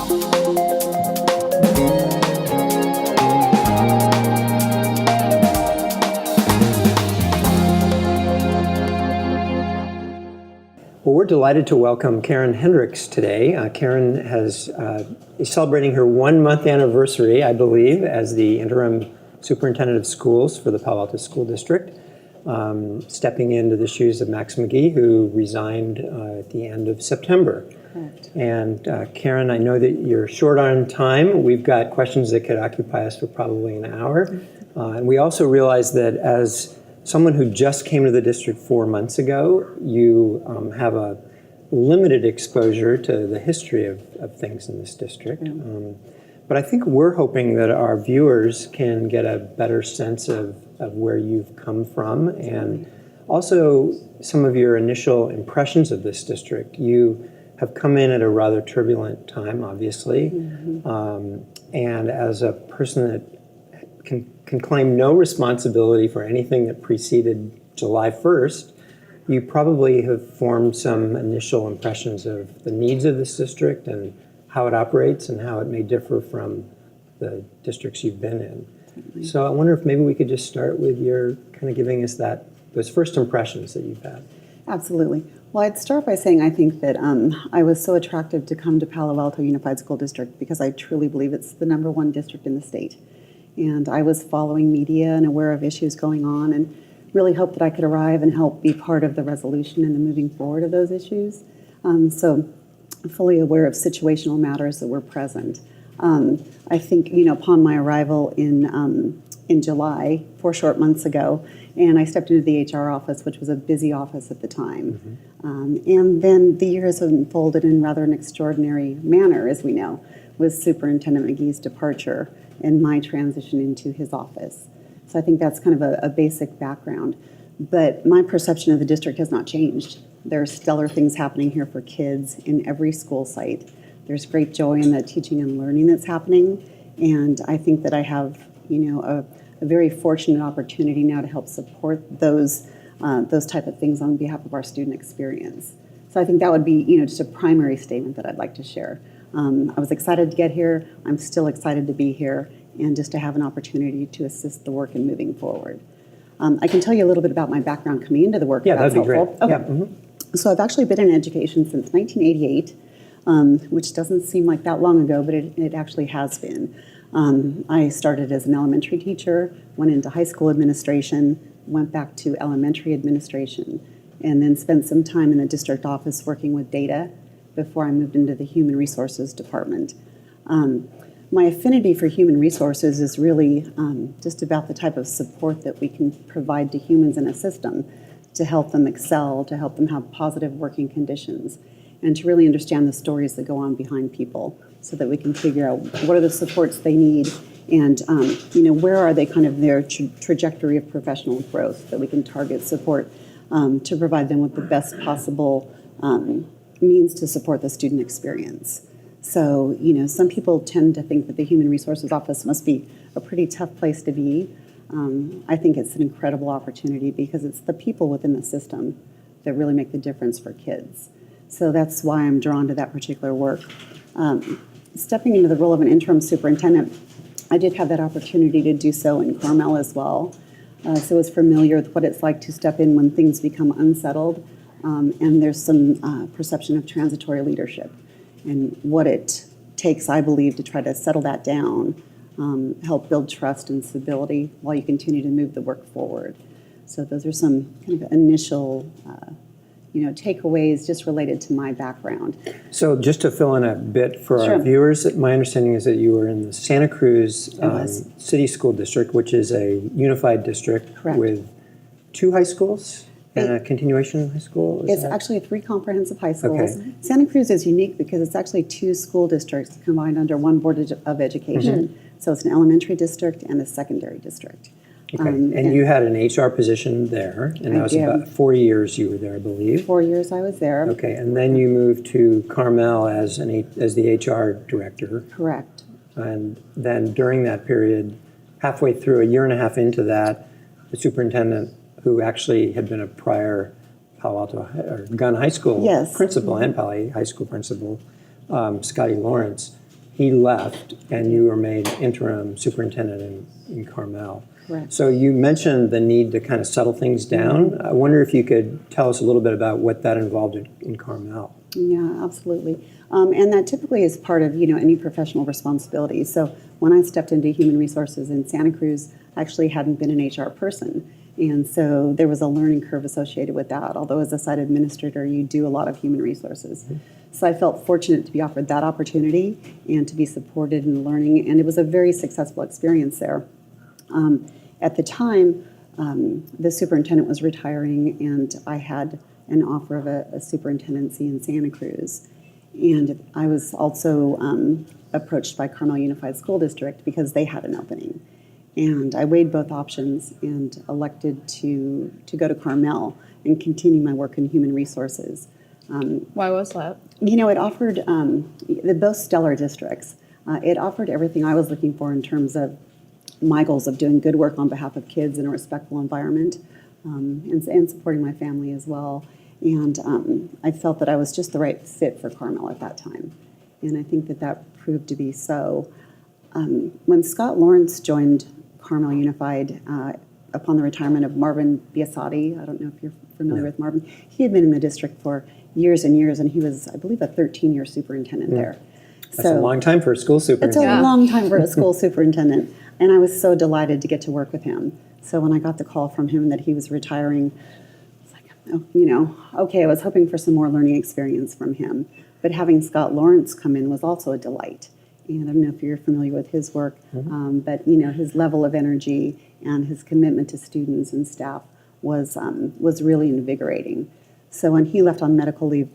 Well, we're delighted to welcome Karen Hendricks today. Karen is celebrating her 1-month anniversary, I believe, as the interim superintendent of schools for the Palo Alto School District, stepping into the shoes of Max McGee, who resigned at the end of September. Correct. And Karen, I know that you're short on time. We've got questions that could occupy us for probably an hour. And we also realize that as someone who just came to the district 4 months ago, you have a limited exposure to the history of things in this district. But I think we're hoping that our viewers can get a better sense of where you've come from and also some of your initial impressions of this district. You have come in at a rather turbulent time, obviously, and as a person that can claim no responsibility for anything that preceded July 1st, you probably have formed some initial impressions of the needs of this district and how it operates and how it may differ from the districts you've been in. So I wonder if maybe we could just start with your kind of giving us those first impressions that you've had. Absolutely. Well, I'd start by saying I think that I was so attracted to come to Palo Alto Unified School District because I truly believe it's the #1 district in the state. And I was following media and aware of issues going on and really hoped that I could arrive and help be part of the resolution and the moving forward of those issues. So I'm fully aware of situational matters that were present. I think, upon my arrival in July, 4 short months ago, and I stepped into the HR office, which was a busy office at the time. And then the year has unfolded in rather an extraordinary manner, as we know, with Superintendent McGee's departure and my transition into his office. So I think that's kind of a basic background. But my perception of the district has not changed. There are stellar things happening here for kids in every school site. There's great joy in the teaching and learning that's happening. And I think that I have, a very fortunate opportunity now to help support those type of things on behalf of our student experience. So I think that would be, just a primary statement that I'd like to share. I was excited to get here. I'm still excited to be here and just to have an opportunity to assist the work in moving forward. I can tell you a little bit about my background coming into the work. Yeah, that'd be helpful. great. Okay. Yeah. So I've actually been in education since 1988, which doesn't seem like that long ago, but it actually has been. I started as an elementary teacher, went into high school administration, went back to elementary administration, and then spent some time in the district office working with data before I moved into the human resources department. My affinity for human resources is really just about the type of support that we can provide to humans in a system to help them excel, to help them have positive working conditions, and to really understand the stories that go on behind people so that we can figure out what are the supports they need and where are they kind of their trajectory of professional growth that we can target support to provide them with the best possible means to support the student experience. So, some people tend to think that the Human Resources Office must be a pretty tough place to be. I think it's an incredible opportunity because it's the people within the system that really make the difference for kids. So that's why I'm drawn to that particular work. Stepping into the role of an interim superintendent, I did have that opportunity to do so in Carmel as well. So I was familiar with what it's like to step in when things become unsettled. And there's some perception of transitory leadership and what it takes, I believe, to try to settle that down, help build trust and stability while you continue to move the work forward. So those are some kind of initial takeaways just related to my background. So just to fill in a bit for Sure. our viewers, my understanding is that you were in the Santa Cruz City School District, which is a unified district. Correct. With 2 high schools and a continuation high school? It's actually 3 comprehensive high schools. Okay. Santa Cruz is unique because it's actually 2 school districts combined under one board of education. So it's an elementary district and a secondary district. Okay. And you had an HR position there, and that was about 4 years you were there, I believe. 4 years I was there. Okay, and then you moved to Carmel as the HR director. Correct. And then during that period, halfway through, a year and a half into that, the superintendent, who actually had been a prior Palo Alto or Gunn High School Yes. principal and Palo High School principal, Scotty Lawrence, he left and you were made interim superintendent in Carmel. Correct. So you mentioned the need to kind of settle things down. I wonder if you could tell us a little bit about what that involved in Carmel. Yeah, absolutely. And that typically is part of, any professional responsibility. So when I stepped into human resources in Santa Cruz, I actually hadn't been an HR person. And so there was a learning curve associated with that. Although as a site administrator, you do a lot of human resources. Mm-hmm. So I felt fortunate to be offered that opportunity and to be supported in learning. And it was a very successful experience there. At the time, the superintendent was retiring, and I had an offer of a superintendency in Santa Cruz. And I was also approached by Carmel Unified School District because they had an opening. And I weighed both options and elected to go to Carmel and continue my work in human resources. Why was that? It offered, they're both stellar districts. It offered everything I was looking for in terms of my goals of doing good work on behalf of kids in a respectful environment, and supporting my family as well. And I felt that I was just the right fit for Carmel at that time. And I think that proved to be so. When Scott Lawrence joined Carmel Unified upon the retirement of Marvin Biasotti, I don't know if you're familiar with Marvin, he had been in the district for years and years, and he was, I believe, a 13-year superintendent there. That's a long time for a school superintendent. It's a long time for a school superintendent, and I was so delighted to get to work with him. So when I got the call from him that he was retiring, I was like, okay, I was hoping for some more learning experience from him. But having Scott Lawrence come in was also a delight. And I don't know if you're familiar with his work, but his level of energy and his commitment to students and staff was really invigorating. So when he left on medical leave,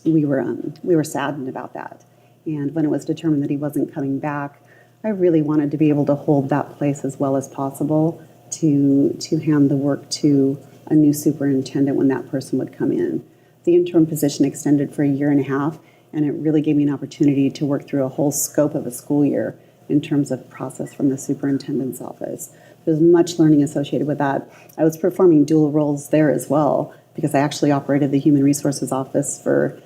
we were saddened about that. And when it was determined that he wasn't coming back, I really wanted to be able to hold that place as well as possible to hand the work to a new superintendent when that person would come in. The interim position extended for 1.5 years, and it really gave me an opportunity to work through a whole scope of a school year in terms of process from the superintendent's office. There's much learning associated with that. I was performing dual roles there as well because I actually operated the Human Resources Office for,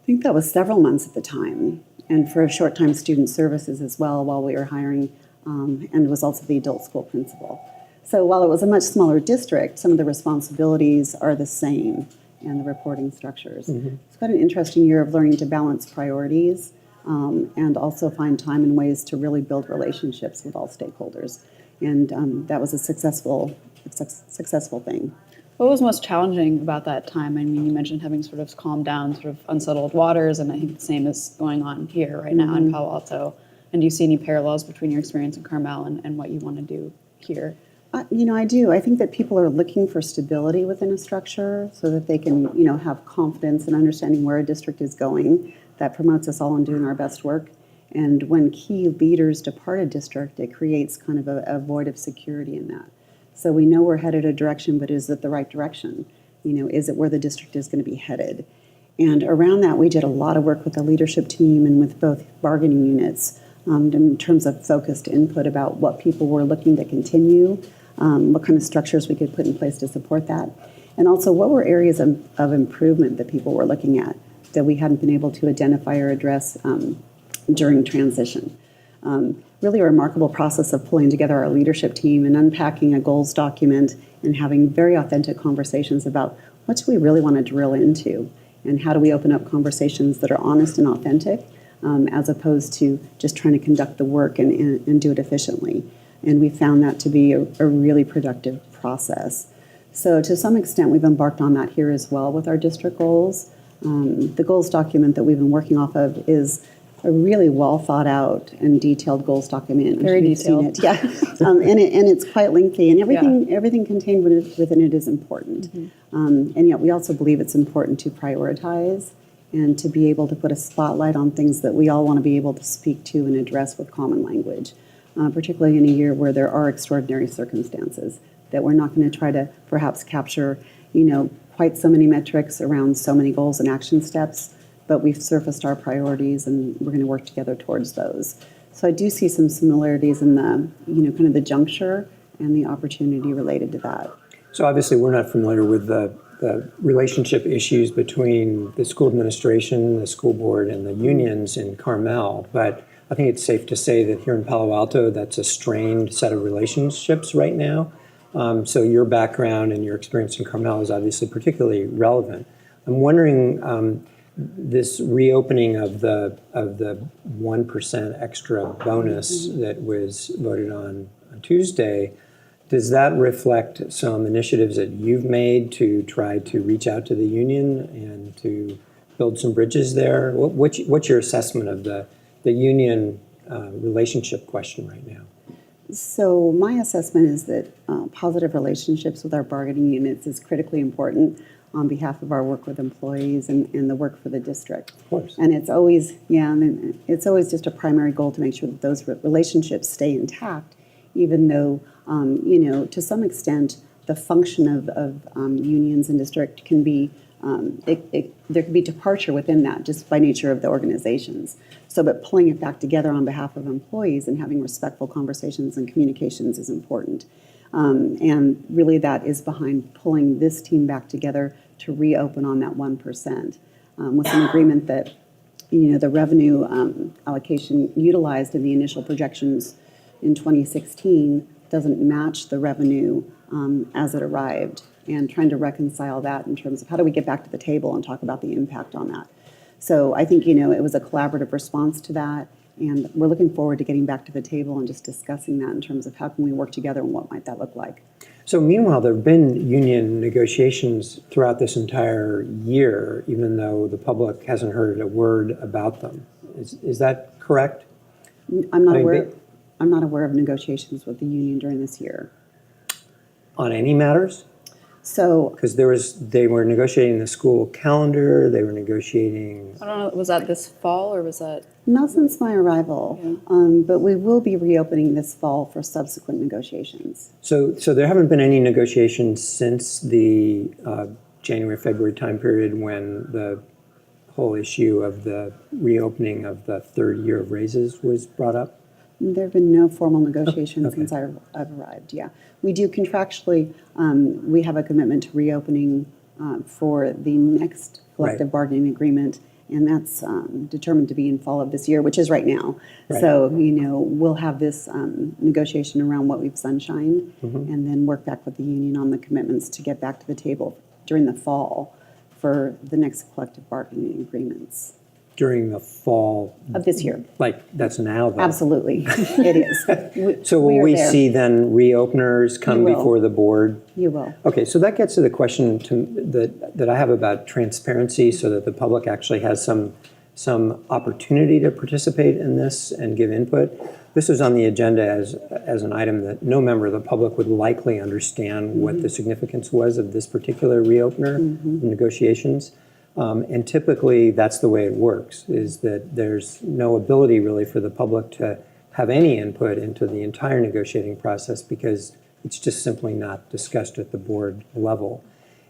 I think that was several months at the time, and for a short time Student Services as well while we were hiring, and was also the adult school principal. So while it was a much smaller district, some of the responsibilities are the same and the reporting structures. It's quite an interesting year of learning to balance priorities and also find time and ways to really build relationships with all stakeholders. And that was a successful thing. What was most challenging about that time? I mean, you mentioned having sort of calmed down, sort of unsettled waters, and I think the same is going on here right now in Palo Alto. And do you see any parallels between your experience in Carmel and what you want to do here? I do. I think that people are looking for stability within a structure so that they can, have confidence in understanding where a district is going. That promotes us all in doing our best work. And when key leaders depart a district, it creates kind of a void of security in that. So we know we're headed a direction, but is it the right direction? Is it where the district is going to be headed? And around that, we did a lot of work with the leadership team and with both bargaining units in terms of focused input about what people were looking to continue, what kind of structures we could put in place to support that, and also what were areas of improvement that people were looking at that we hadn't been able to identify or address during transition. Really a remarkable process of pulling together our leadership team and unpacking a goals document and having very authentic conversations about what do we really want to drill into and how do we open up conversations that are honest and authentic as opposed to just trying to conduct the work and do it efficiently. And we found that to be a really productive process. So to some extent, we've embarked on that here as well with our district goals. The goals document that we've been working off of is a really well thought out and detailed goals document. Very detailed. Seen it. Yeah, and it's quite lengthy, and everything contained within it is important. And yet we also believe it's important to prioritize and to be able to put a spotlight on things that we all want to be able to speak to and address with common language, particularly in a year where there are extraordinary circumstances, that we're not going to try to perhaps capture, quite so many metrics around so many goals and action steps, but we've surfaced our priorities and we're going to work together towards those. So I do see some similarities in the, kind of the juncture and the opportunity related to that. So obviously we're not familiar with the relationship issues between the school administration, the school board, and the unions in Carmel, but I think it's safe to say that here in Palo Alto, that's a strained set of relationships right now. So your background and your experience in Carmel is obviously particularly relevant. I'm wondering, this reopening of the 1% extra bonus that was voted on Tuesday, does that reflect some initiatives that you've made to try to reach out to the union and to build some bridges there? What's your assessment of the union relationship question right now? So my assessment is that positive relationships with our bargaining units is critically important on behalf of our work with employees and the work for the district. Of course. And it's always, and it's always just a primary goal to make sure that those relationships stay intact, even though, to some extent, the function of unions and district can be, there can be departure within that just by nature of the organizations. So, but pulling it back together on behalf of employees and having respectful conversations and communications is important. And really that is behind pulling this team back together to reopen on that 1%, with an agreement that, the revenue allocation utilized in the initial projections in 2016 doesn't match the revenue as it arrived, and trying to reconcile that in terms of how do we get back to the table and talk about the impact on that. So I think, it was a collaborative response to that, and we're looking forward to getting back to the table and just discussing that in terms of how can we work together and what might that look like. So meanwhile, there have been union negotiations throughout this entire year, even though the public hasn't heard a word about them. Is that correct? I'm not aware of negotiations with the union during this year. On any matters? So, Because they were negotiating the school calendar, they were negotiating. I don't know, was that this fall or was that? not since my arrival, but we will be reopening this fall for subsequent negotiations. So there haven't been any negotiations since the January, February time period when the whole issue of the reopening of the third year of raises was brought up? There have been no formal negotiations okay. since I've arrived, yeah. We do contractually, we have a commitment to reopening for the next collective Right. bargaining agreement, and that's determined to be in fall of this year, which is right now. Right. So, we'll have this negotiation around what we've sunshined, and then work back with the union on the commitments to get back to the table during the fall for the next collective bargaining agreements During the fall, of this year. like that's now though. Absolutely, it is. So will are we there. see then reopeners come You will. before the board? You will. Okay, so that gets to the question that I have about transparency so that the public actually has some opportunity to participate in this and give input. This was on the agenda as an item that no member of the public would likely understand what the significance was of this particular reopener negotiations. And typically, that's the way it works, is that there's no ability really for the public to have any input into the entire negotiating process because it's just simply not discussed at the board level.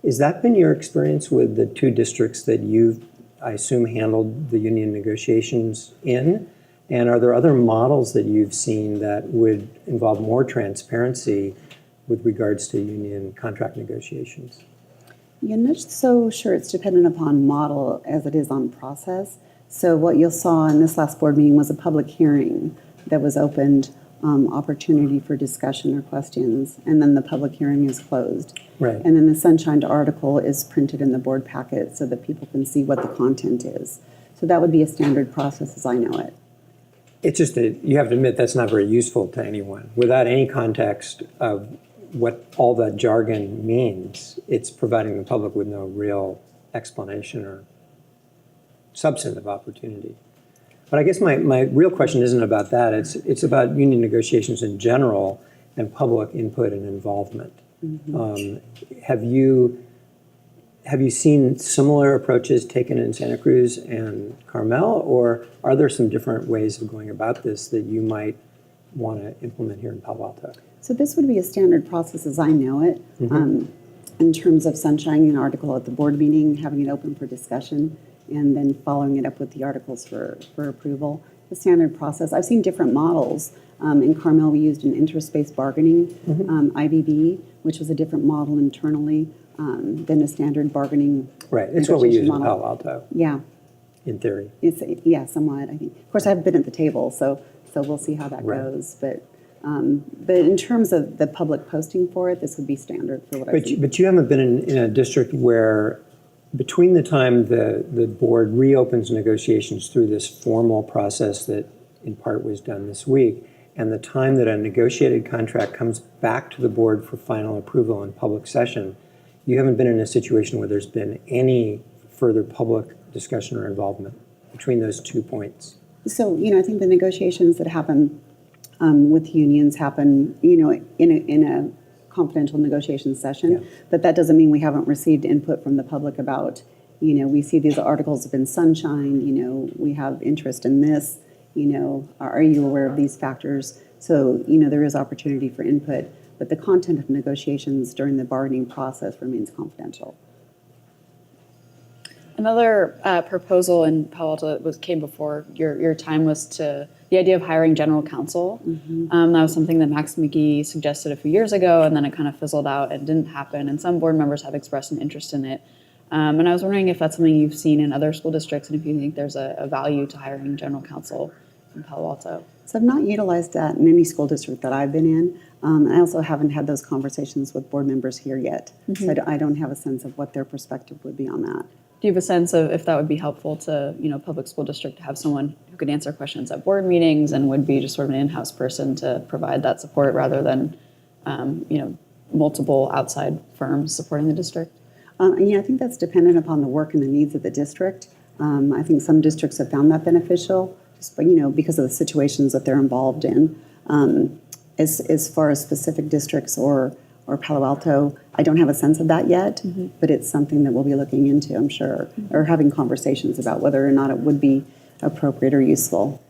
Has that been your experience with the two districts that you've, I assume, handled the union negotiations in? And are there other models that you've seen that would involve more transparency with regards to union contract negotiations? You're not so sure it's dependent upon model as it is on process. So what you saw in this last board meeting was a public hearing that was opened, opportunity for discussion or questions, and then the public hearing is closed. Right. And then the Sunshine article is printed in the board packet so that people can see what the content is. So that would be a standard process as I know it. It's just that you have to admit that's not very useful to anyone. Without any context of what all that jargon means, it's providing the public with no real explanation or substantive opportunity. But I guess my real question isn't about that. It's about union negotiations in general and public input and involvement. Have you seen similar approaches taken in Santa Cruz and Carmel, or are there some different ways of going about this that you might want to implement here in Palo Alto? So this would be a standard process as I know it, in terms of sunshining an article at the board meeting, having it open for discussion, and then following it up with the articles for approval. The standard process. I've seen different models. In Carmel, we used an interest-based bargaining, IBB, which was a different model internally than a standard bargaining Right, it's what we use in negotiation Palo model. Alto. Yeah. in theory. Yeah, somewhat, I think. Of course, I've been at the table, so we'll see how that Right. goes. But in terms of the public posting for it, this would be standard for what I've seen. But you haven't been in a district where between the time the board reopens negotiations through this formal process that in part was done this week, and the time that a negotiated contract comes back to the board for final approval in public session, you haven't been in a situation where there's been any further public discussion or involvement between those 2 points. So, I think the negotiations that happen with unions happen, in a confidential negotiation session. Yeah. But that doesn't mean we haven't received input from the public about, we see these articles have been sunshined, we have interest in this, are you aware of these factors? So, there is opportunity for input, but the content of negotiations during the bargaining process remains confidential. Another proposal in Palo Alto that came before your time was the idea of hiring general counsel. That was something that Max McGee suggested a few years ago, and then it kind of fizzled out and didn't happen. And some board members have expressed an interest in it. And I was wondering if that's something you've seen in other school districts, and if you think there's a value to hiring general counsel in Palo Alto. So I've not utilized that in any school district that I've been in. I also haven't had those conversations with board members here yet. So I don't have a sense of what their perspective would be on that. Do you have a sense of if that would be helpful to, public school district to have someone who could answer questions at board meetings and would be just sort of an in-house person to provide that support rather than, multiple outside firms supporting the district? I think that's dependent upon the work and the needs of the district. I think some districts have found that beneficial, just because of the situations that they're involved in. As far as specific districts or Palo Alto, I don't have a sense of that yet, but it's something that we'll be looking into, I'm sure, or having conversations about whether or not it would be appropriate or useful.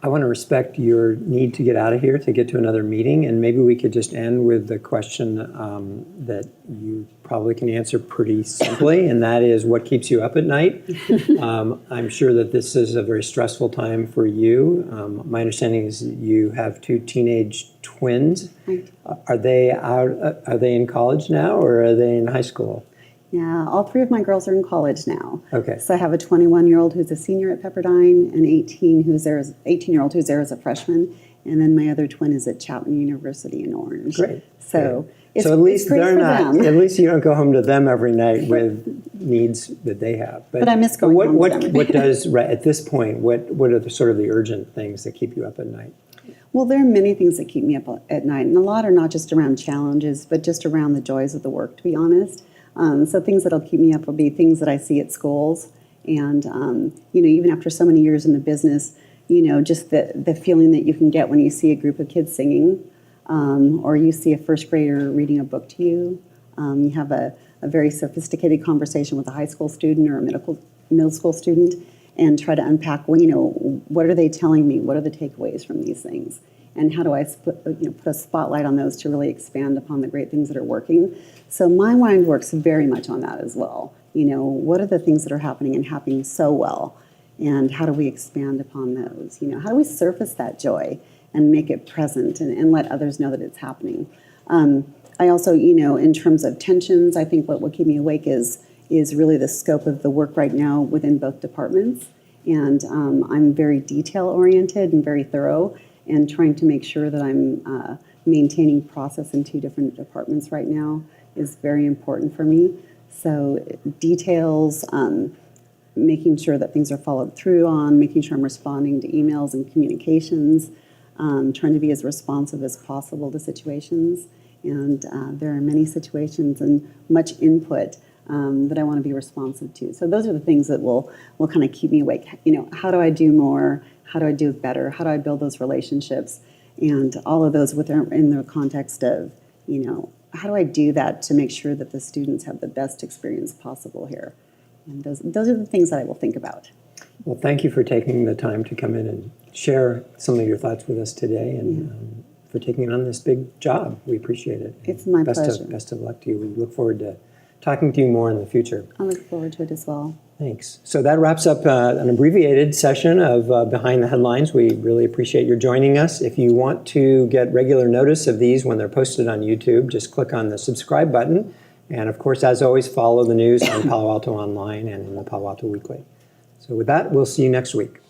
I want to respect your need to get out of here to get to another meeting, and maybe we could just end with the question that you probably can answer pretty simply, and that is what keeps you up at night? I'm sure that this is a very stressful time for you. My understanding is you have 2 teenage twins. Right. Are they in college now, or are they in high school? Yeah, all 3 of my girls are in college now. Okay. So I have a 21-year-old who's a senior at Pepperdine, an 18-year-old who's there as a freshman, and then my other twin is at Chapman University in Orange. Great. So it's, so at least it's great they're for not. them. At least you don't go home to them every night with needs that they have. But I miss going home to them. What does at this point? What are the sort of the urgent things that keep you up at night? Well, there are many things that keep me up at night, and a lot are not just around challenges, but just around the joys of the work, to be honest. So things that'll keep me up will be things that I see at schools, and even after so many years in the business, just the feeling that you can get when you see a group of kids singing, or you see a first grader reading a book to you. You have a very sophisticated conversation with a high school student or a middle school student, and try to unpack, what are they telling me? What are the takeaways from these things? And how do I put a spotlight on those to really expand upon the great things that are working? So my mind works very much on that as well. What are the things that are happening and happening so well? And how do we expand upon those? How do we surface that joy and make it present and let others know that it's happening? I also, in terms of tensions, I think what will keep me awake is really the scope of the work right now within both departments. And I'm very detail-oriented and very thorough, and trying to make sure that I'm maintaining process in 2 different departments right now is very important for me. So details, making sure that things are followed through on, making sure I'm responding to emails and communications, trying to be as responsive as possible to situations. And there are many situations and much input that I want to be responsive to. So those are the things that will kind of keep me awake. How do I do more? How do I do better? How do I build those relationships? And all of those in the context of, how do I do that to make sure that the students have the best experience possible here? And those are the things that I will think about. Well, thank you for taking the time to come in and share some of your thoughts with us today, and for taking on this big job. We appreciate it. It's my pleasure. Best of luck to you. We look forward to talking to you more in the future. I look forward to it as well. Thanks. So that wraps up an abbreviated session of Behind the Headlines. We really appreciate your joining us. If you want to get regular notice of these when they're posted on YouTube, just click on the subscribe button. And of course, as always, follow the news on Palo Alto Online and in the Palo Alto Weekly. So with that, we'll see you next week.